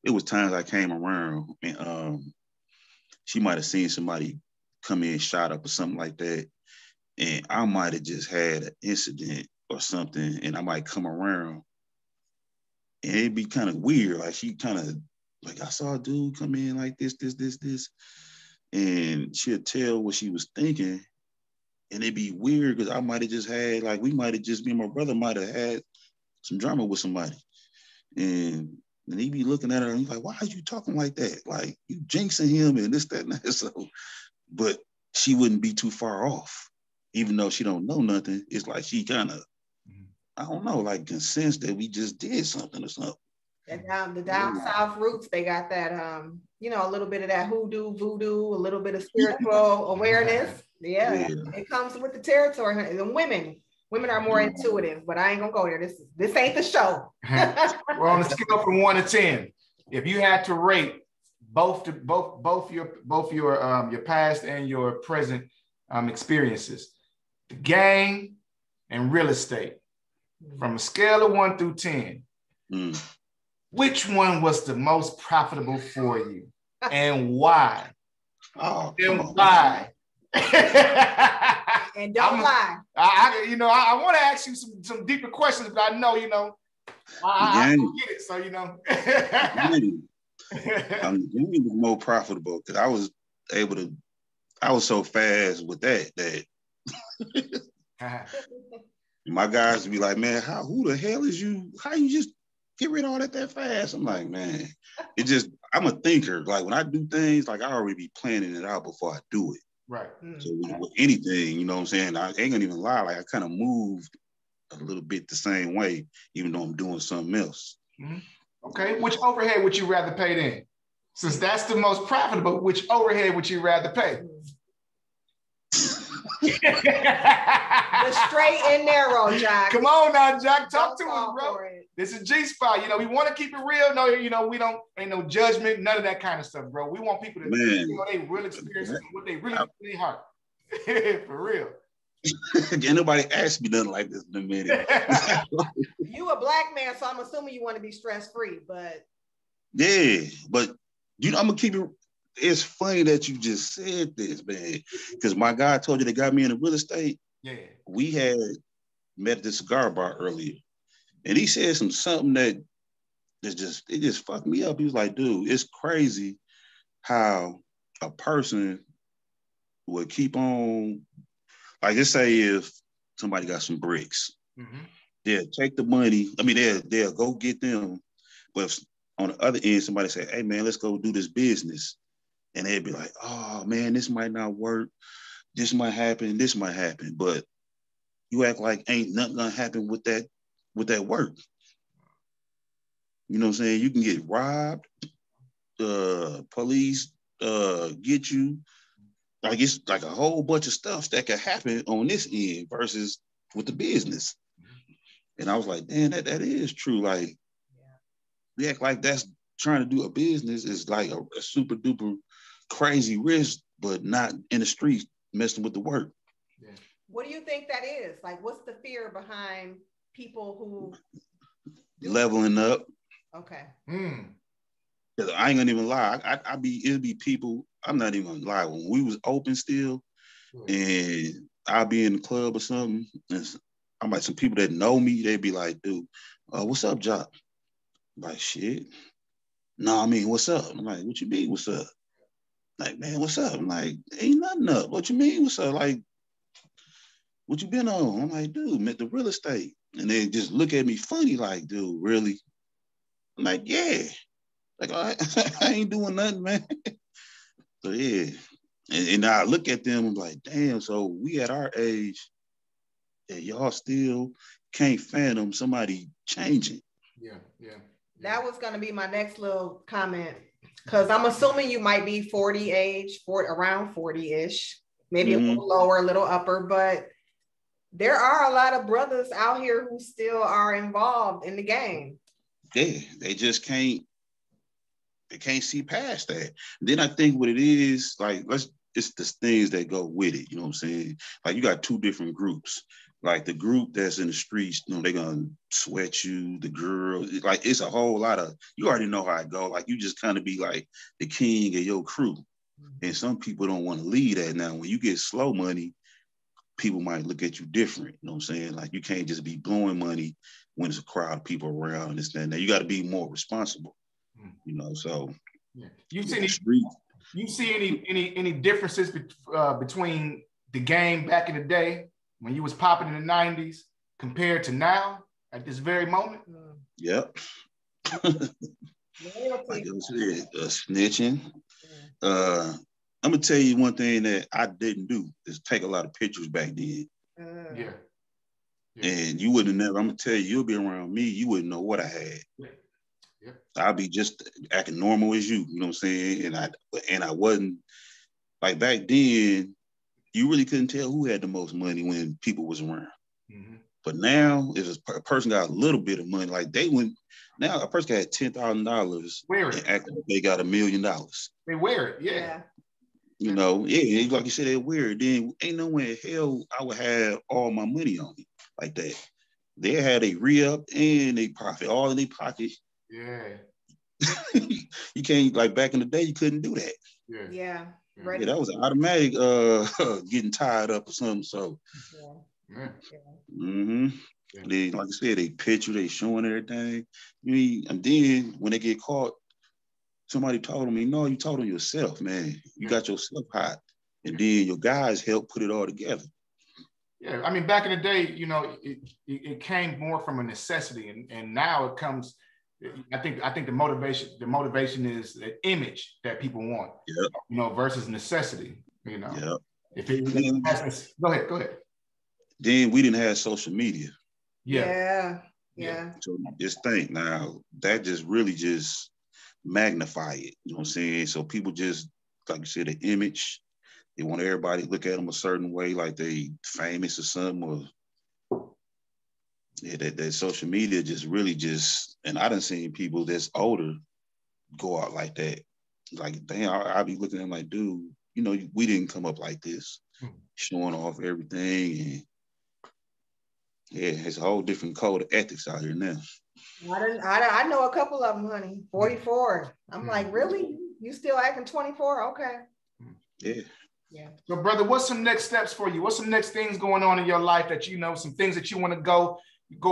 it was times I came around and she might have seen somebody come in shot up or something like that. And I might have just had an incident or something and I might come around and it'd be kind of weird. Like she kind of like, I saw a dude come in like this. And she'd tell what she was thinking. And it'd be weird because I might have just had, like, me and my brother might have had some drama with somebody. And he'd be looking at her and he's like, why are you talking like that? Like, you jinxing him and this, that, and that. So, but she wouldn't be too far off. Even though she don't know nothing, it's like she kind of, I don't know, like can sense that we just did something or something. And the down south roots, they got that, you know, a little bit of that hoodoo, voodoo, a little bit of spiritual awareness. Yeah, it comes with the territory. And women are more intuitive, but I ain't gonna go there. This ain't the show. We're on a scale from 1 to 10. If you had to rate both your past and your present experiences, the game and real estate, from a scale of 1 through 10, which one was the most profitable for you and why? Oh, and why? And don't lie. I want to ask you some deeper questions, but I know, I don't get it. So, the game was more profitable because I was so fast with that my guys would be like, man, who the hell is you? How you just get rid of all that fast? I'm like, man, I'm a thinker. Like when I do things, like I already be planning it out before I do it. Right. So with anything, you know what I'm saying? I ain't gonna even lie. Like I kind of moved a little bit the same way, even though I'm doing something else. Okay. Which overhead would you rather pay then? Since that's the most profitable, which overhead would you rather pay? The straight and narrow, Jock. Come on now, Jock. Talk to us, bro. This is G-Spot. We want to keep it real. No, we ain't no judgment, none of that kind of stuff, bro. We want people to they real experiences and what they really do in their heart. For real. Ain't nobody asked me nothing like this in a minute. You a black man, so I'm assuming you want to be stress-free, but yeah, but I'm gonna keep it. It's funny that you just said this, man, because my guy told you that got me into real estate. Yeah, we had met at the cigar bar earlier, and he said something that just fucked me up. He was like, dude, it's crazy how a person would keep on, like, let's say if somebody got some bricks, they'll take the money. I mean, they'll go get them, but if on the other end somebody say, hey man, let's go do this business. And they'd be like, oh man, this might not work. This might happen. But you act like ain't nothing gonna happen with that work. You know what I'm saying? You can get robbed, police get you. Like it's like a whole bunch of stuff that could happen on this end versus with the business. And I was like, damn, that is true. Like, we act like that's trying to do a business is like a super duper crazy risk, but not in the streets messing with the work. Yeah. What do you think that is? Like, what's the fear behind people who leveling up? Okay. I ain't gonna even lie. It'd be people. I'm not even gonna lie. When we was open still, and I'll be in the club or something, and I'm like some people that know me, they'd be like, dude, what's up, Jock? I'm like, shit. No, I mean, what's up? I'm like, what you mean, what's up? Like, man, what's up? I'm like, ain't nothing up. What you mean, what's up? Like, what you been on? I'm like, dude, met the real estate. And they just look at me funny, like, dude, really? I'm like, yeah. Like, I ain't doing nothing, man. So, yeah. And I look at them, I'm like, damn, so we at our age, and y'all still can't fathom somebody changing. Yeah. That was going to be my next little comment, because I'm assuming you might be 40 age, around 40-ish, maybe a little lower, a little upper, but there are a lot of brothers out here who still are involved in the game. Yeah, they just can't see past that. Then I think what it is, like, it's the things that go with it, you know what I'm saying? Like, you got two different groups. Like, the group that's in the streets, you know, they're gonna sweat you, the girl, like, it's a whole lot of, you already know how it go. Like, you just kind of be like the king of your crew. And some people don't want to leave that. Now, when you get slow money, people might look at you different, you know what I'm saying? Like, you can't just be blowing money when there's a crowd of people around and this and that. Now, you got to be more responsible, you know, so. Yeah. You see any differences between the game back in the day when you was popping in the 90s compared to now at this very moment? Yep. Like I said, snitching. I'm gonna tell you one thing that I didn't do is take a lot of pictures back then. Yeah. And you wouldn't never, I'm gonna tell you, you'll be around me, you wouldn't know what I had. Yeah. I'll be just acting normal as you know what I'm saying? And I wasn't, like, back then, you really couldn't tell who had the most money when people was around. But now, if a person got a little bit of money, like now a person got $10,000 and act like they got $1 million. They wear it, yeah. You know, yeah, like you said, they're weird. Then ain't no way in hell I would have all my money on me like that. They had a re-up and a profit, all in their pocket. Yeah. You can't, like, back in the day, you couldn't do that. Yeah. Yeah, that was an automatic getting tied up or something. So Then, like I said, they picture, they showing everything. And then when they get caught, somebody told me, no, you told on yourself, man. You got yourself hot. And then your guys help put it all together. Yeah, I mean, back in the day, you know, it came more from a necessity, and now it comes. I think the motivation is the image that people want, you know, versus necessity. You know, if it go ahead. Then we didn't have social media. Yeah. So just think now, that just really just magnify it. You know what I'm saying? So people just, like you said, the image. They want everybody to look at them a certain way, like they famous or something. Or that social media just really just, and I done seen people that's older go out like that. Like, damn, I'll be looking at them like, dude, you know, we didn't come up like this, showing off everything. And yeah, it's a whole different code of ethics out here now. I know a couple of them, honey. 44. I'm like, really? You still acting 24? Okay. Yeah. So, brother, what's some next steps for you? What's some next things going on in your life that, you know, some things that you want to go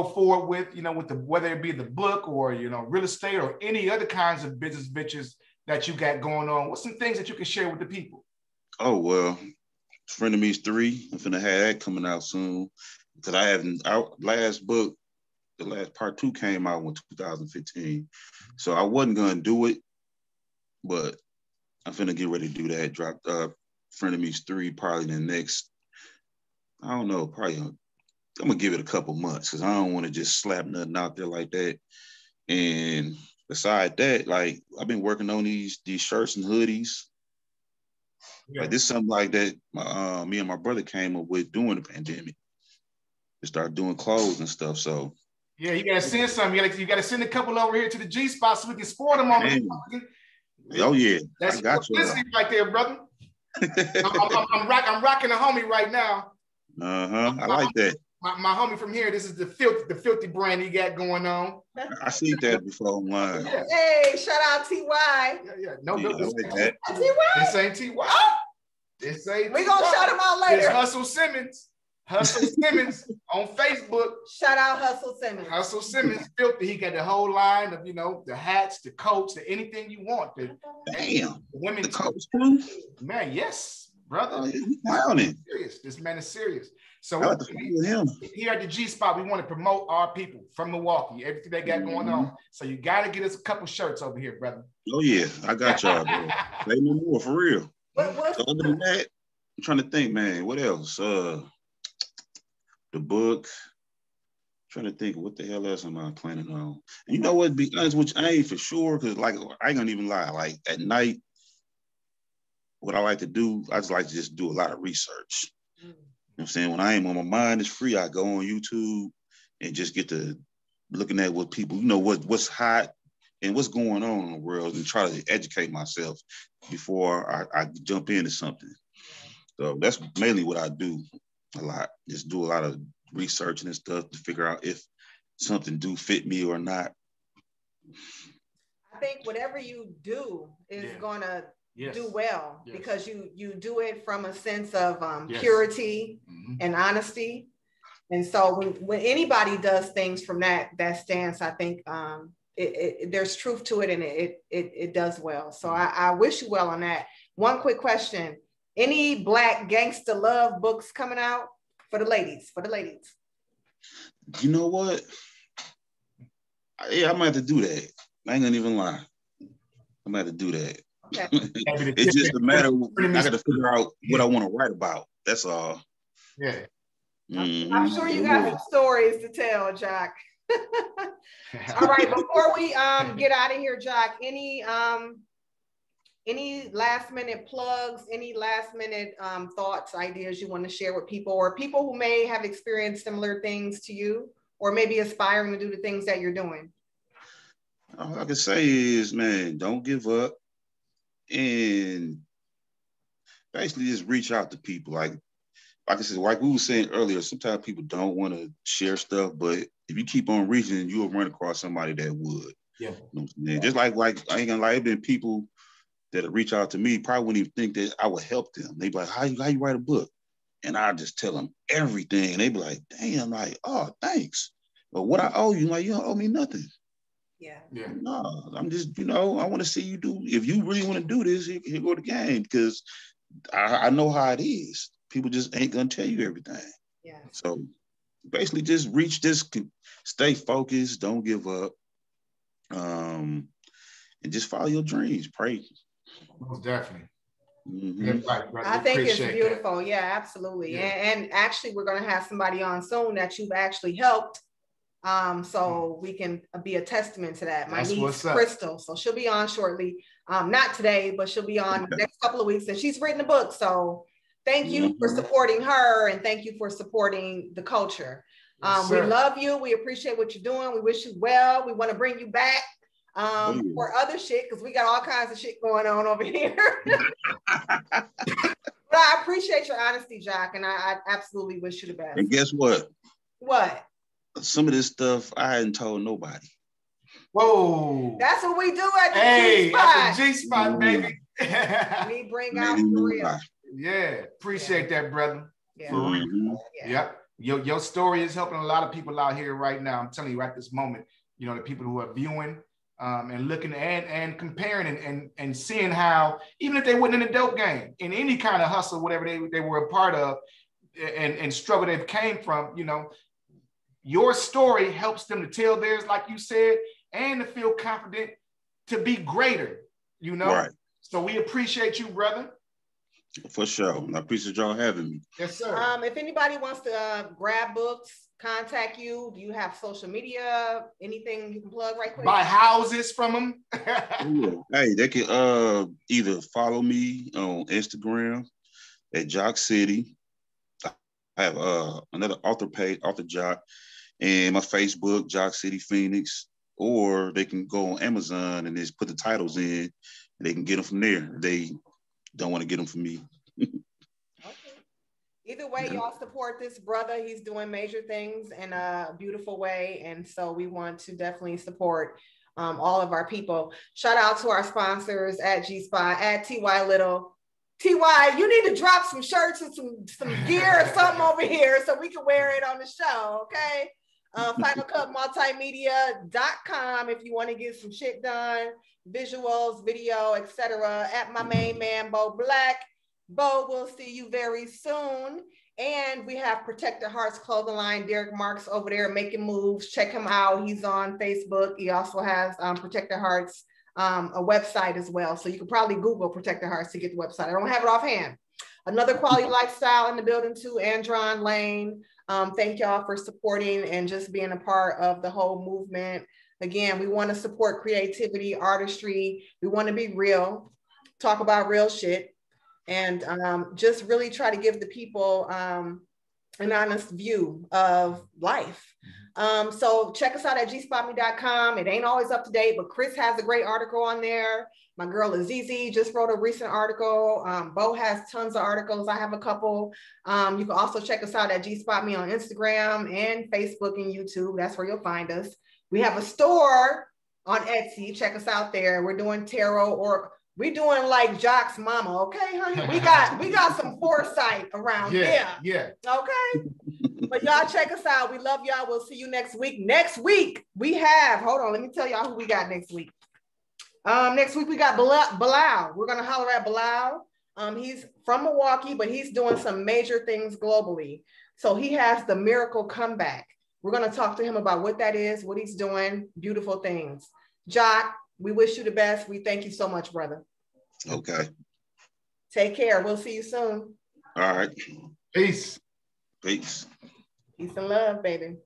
forward with, you know, with whether it be the book or, you know, real estate or any other kinds of business ventures that you got going on? What's some things that you can share with the people? Oh, well, Phenix 3, I'm finna have that coming out soon. Because our last book, the last part 2 came out in 2015. So I wasn't gonna do it, but I'm finna get ready to do that. Drop Phenix 3 probably the next, I don't know, probably I'm gonna give it a couple months because I don't want to just slap nothing out there like that. And beside that, like I've been working on these shirts and hoodies. Yeah. Like this is something like that me and my brother came up with during the pandemic. To start doing clothes and stuff. So yeah, you gotta send some. You gotta send a couple over here to the G spot so we can sport them on. Oh yeah, that's I got you right there, brother. I'm rocking a homie right now. I like that. My homie from here. This is the filthy brand he got going on. I see that before online. Yeah. Hey, shout out TY. Yeah. No, I like that. TY. This ain't TY. This ain't. We gonna shout him out later. It's Hustle Simmons. Hustle Simmons on Facebook. Shout out Hustle Simmons. Hustle Simmons, filthy. He got the whole line of, the hats, the coats, anything you want. Damn. The women. The coats too? Man, yes, brother. Serious. This man is serious. So here at the G Spot, we want to promote our people from Milwaukee, everything they got going on. So you got to get us a couple shirts over here, brother. Oh, yeah. I got y'all, bro. Say no more, for real. Other than that, I'm trying to think, man, what else? The book. I'm trying to think what the hell else am I planning on. And you know what? Be honest, which I ain't for sure, because like I ain't gonna even lie. Like at night, what I like to do, I just like to just do a lot of research. You know what I'm saying? When when my mind is free, I go on YouTube and just get to looking at what people, what's hot and what's going on in the world and try to educate myself before I jump into something. So that's mainly what I do a lot. Just do a lot of researching and stuff to figure out if something do fit me or not. I think whatever you do is gonna do well because you do it from a sense of purity and honesty. And so when anybody does things from that stance, I think there's truth to it and it does well. So I wish you well on that. One quick question. Any Black gangster love books coming out for the ladies? You know what? Yeah, I might have to do that. I ain't gonna even lie. I might have to do that. Okay. It's just a matter of I got to figure out what I want to write about. That's all. Yeah. I'm sure you got some stories to tell, Jock. All right, before we get out of here, Jock, any last minute plugs, any last minute thoughts, ideas you want to share with people, or people who may have experienced similar things to you, or maybe aspiring to do the things that you're doing? All I can say is, man, don't give up and basically just reach out to people. Like I said, like we were saying earlier, sometimes people don't want to share stuff, but if you keep on reaching, you'll run across somebody that would. Yeah. You know, just like I ain't gonna lie, been people that reach out to me probably wouldn't even think that I would help them. They be like, how you write a book? And I just tell them everything. And they be like, damn, like, oh, thanks. But what I owe you, like, you don't owe me nothing. Yeah. No, I'm just, I want to see you do, if you really want to do this, here go the game, because I know how it is. People just ain't gonna tell you everything. Yeah. So basically just reach this, stay focused, don't give up. And just follow your dreams, pray. Most definitely. I think it's beautiful. That. Yeah, absolutely. Yeah. And actually, we're going to have somebody on soon that you've actually helped. So we can be a testament to that. My niece, Crystal. So she'll be on shortly. Not today, but she'll be on the next couple of weeks. And she's written a book. So thank you for supporting her. And thank you for supporting the culture. We love you. We appreciate what you're doing. We wish you well. We want to bring you back. For other shit, because we got all kinds of shit going on over here. But I appreciate your honesty, Jock, and I absolutely wish you the best. And guess what? What? Some of this stuff I hadn't told nobody. Whoa. That's what we do at the G-Spot. At the G-Spot, baby. We bring out the real. Yeah, appreciate that, brother. Yeah. For real. Yep. Your story is helping a lot of people out here right now. I'm telling you, at this moment, the people who are viewing and looking and comparing and seeing how, even if they weren't in the dope game, in any kind of hustle, whatever they were a part of and struggle they came from, your story helps them to tell theirs, like you said, and to feel confident to be greater, Right. So we appreciate you, brother. For sure. I appreciate y'all having me. Yes, sir. If anybody wants to grab books, contact you, do you have social media? Anything you can plug right quick? Buy houses from them. Yeah. Hey, they can either follow me on Instagram at Joccity. I have another author page, Author Jock, and my Facebook, Joccity Phenix, or they can go on Amazon and just put the titles in, and they can get them from there. They don't want to get them from me. Okay. Either way, y'all support this brother. He's doing major things in a beautiful way. And so we want to definitely support all of our people. Shout out to our sponsors at G-Spot, at T.Y. Little. T.Y., you need to drop some shirts and some gear or something over here so we can wear it on the show, okay? FinalCutMultimedia.com if you want to get some shit done, visuals, video, etc. At my main man, Bo Black. Bo, we'll see you very soon. And we have Protect the Hearts clothing line. Derek Marks over there making moves. Check him out. He's on Facebook. He also has Protect the Hearts, a website as well. So you can probably Google Protect the Hearts to get the website. I don't have it offhand. Another Quality Lifestyle in the building too, Andron Lane. Thank y'all for supporting and just being a part of the whole movement. Again, we want to support creativity, artistry. We want to be real, talk about real shit, and just really try to give the people an honest view of life. So check us out at gspotme.com. It ain't always up to date, but Chris has a great article on there. My girl Azizi just wrote a recent article. Bo has tons of articles. I have a couple. You can also check us out at gspotme on Instagram and Facebook and YouTube. That's where you'll find us. We have a store on Etsy. Check us out there. We're doing tarot, or we doing like Jock's mama, okay, honey? We got some foresight around here. Yeah. Okay. But y'all check us out. We love y'all. We'll see you next week. Next week we have, hold on, let me tell y'all who we got next week. Next week we got Bilal. We're gonna holler at Bilal. He's from Milwaukee, but he's doing some major things globally. So he has the Miracle Comeback. We're gonna talk to him about what that is, what he's doing, beautiful things. Jock, we wish you the best. We thank you so much, brother. Okay. Take care. We'll see you soon. All right. Peace. Peace. Peace and love, baby.